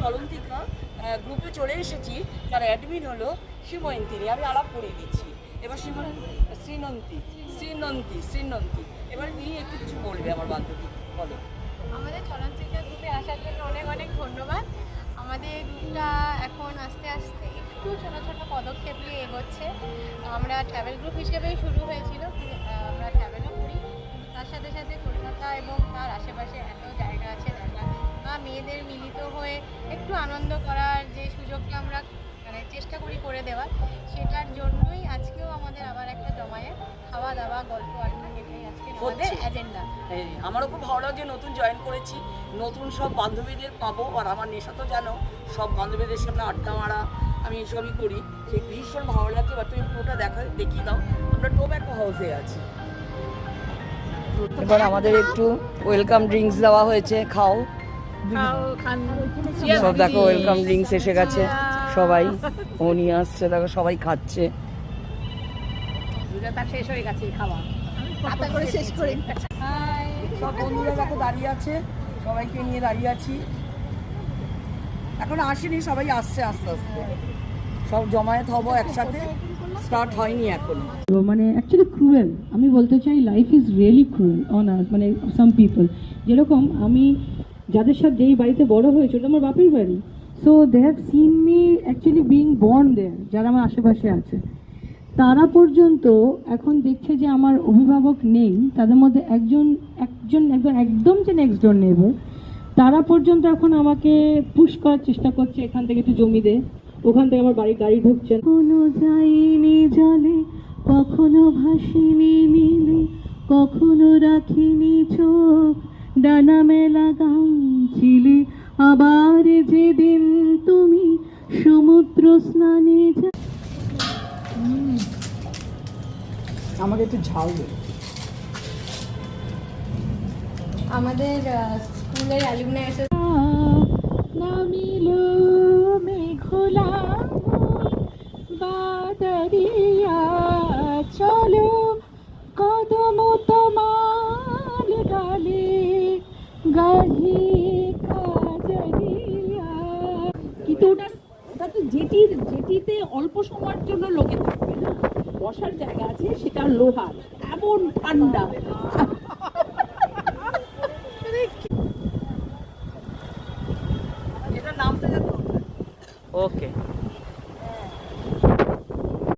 চলন্তিকা গ্রুপে চলে এসেছি, যার অ্যাডমিন হলো শিবয়ন্তিনী। আমি আলাপ করিয়ে দিচ্ছি। এবার শ্রীনন্তী এবার তিনি একটু কিছু বলবে আমার বান্ধবী। বলো। আমাদের চলন্তিকা গ্রুপে আসার জন্য অনেক অনেক ধন্যবাদ। আমাদের গ্রুপটা এখন আস্তে আস্তে একটু ছোটো ছোটো পদক্ষেপ নিয়ে এগোচ্ছে। আমরা ট্রাভেল গ্রুপ হিসেবেই শুরু হয়েছিল, আমরা ট্রাভেলও করি, কিন্তু তার সাথে সাথে কলকাতা এবং তার আশেপাশে এত জায়গা আছে দেখা বা মেয়েদের মিলিত হয়ে একটু আনন্দ করার যে সুযোগটা আমরা চেষ্টা করি করে দেওয়ার, সেটার জন্যই আজকেও আমাদের আবার একটা জমায়েত, খাওয়া দাওয়া, গল্প আড্ডা, এটাই আজকে আমাদের এজেন্ডা। আমারও খুব ভালো লাগে, নতুন জয়েন করেছি, নতুন সব বান্ধবীদের পাবো। আর আমার নেশা তো জানো, সব বান্ধবীদের সামনে আড্ডা মারা, আমি এসবই করি, সে ভীষণ ভালো লাগে। এবার তুমি পুরোটা দেখিয়ে দাও। আমরা টোব্যাকো হাউসে আছি। এবার আমাদের একটু ওয়েলকাম ড্রিঙ্কস দেওয়া হয়েছে, খাও। সব দেখো ওয়েলকাম ড্রিঙ্কস এসে গেছে, সবাই ও নিয়ে আসছে, দেখো সবাই খাচ্ছে। শেষ হয়ে গেছে খাওয়া, শেষ করে সব বন্ধুরা দেখো দাঁড়িয়ে আছে, সবাইকে নিয়ে দাঁড়িয়ে আছি। এখন আসেনি, সবাই আসছে আস্তে আস্তে, সব জমায়েত হবো একসাথে, স্টার্ট হয়নি এখনো। মানে অ্যাকচুয়ালি ক্রুয়েল, আমি বলতে চাই life is really cruel on আস, মানে সাম পিপল। যেরকম আমি যাদের সাথে যেই বাড়িতে বড় হয়েছে, ওটা আমার বাপের বাড়ি, so they have seen me actually being born there, যারা আমার আশেপাশে আছে, তারা পর্যন্ত এখন দেখছে যে আমার অভিভাবক নেই, তাদের মধ্যে একজন একদম যে নেক্সট ডোর নেইবার, তারা পর্যন্ত এখন আমাকে পুশ করার চেষ্টা করছে, এখান থেকে একটু জমি দে, ওখান থেকে আমার গাড়ি ঢুকছে। কখনো যাইনি জলে, কখনো ভাসিনি নীলে, কখনো রাখিনি চোখ, ডানা মেলা গাইছিলে, আবার যেদিন তুমি সমুদ্র স্নানে আমাকে একটু ঝাল দে। আমাদের স্কুলের অ্যালুমনাই আছে। নামিল মেঘলা বাদরিয়া, চলো কদম তোমার ডালে, গাধি কাজরিয়া। কিন্তু ওটা তো যেটিতে অল্প সময়ের জন্য লোকে থাকবে না, বসার জায়গা আছে, সেটা লোহার, এমন ঠান্ডা। এটা নামতে যেত। ওকে।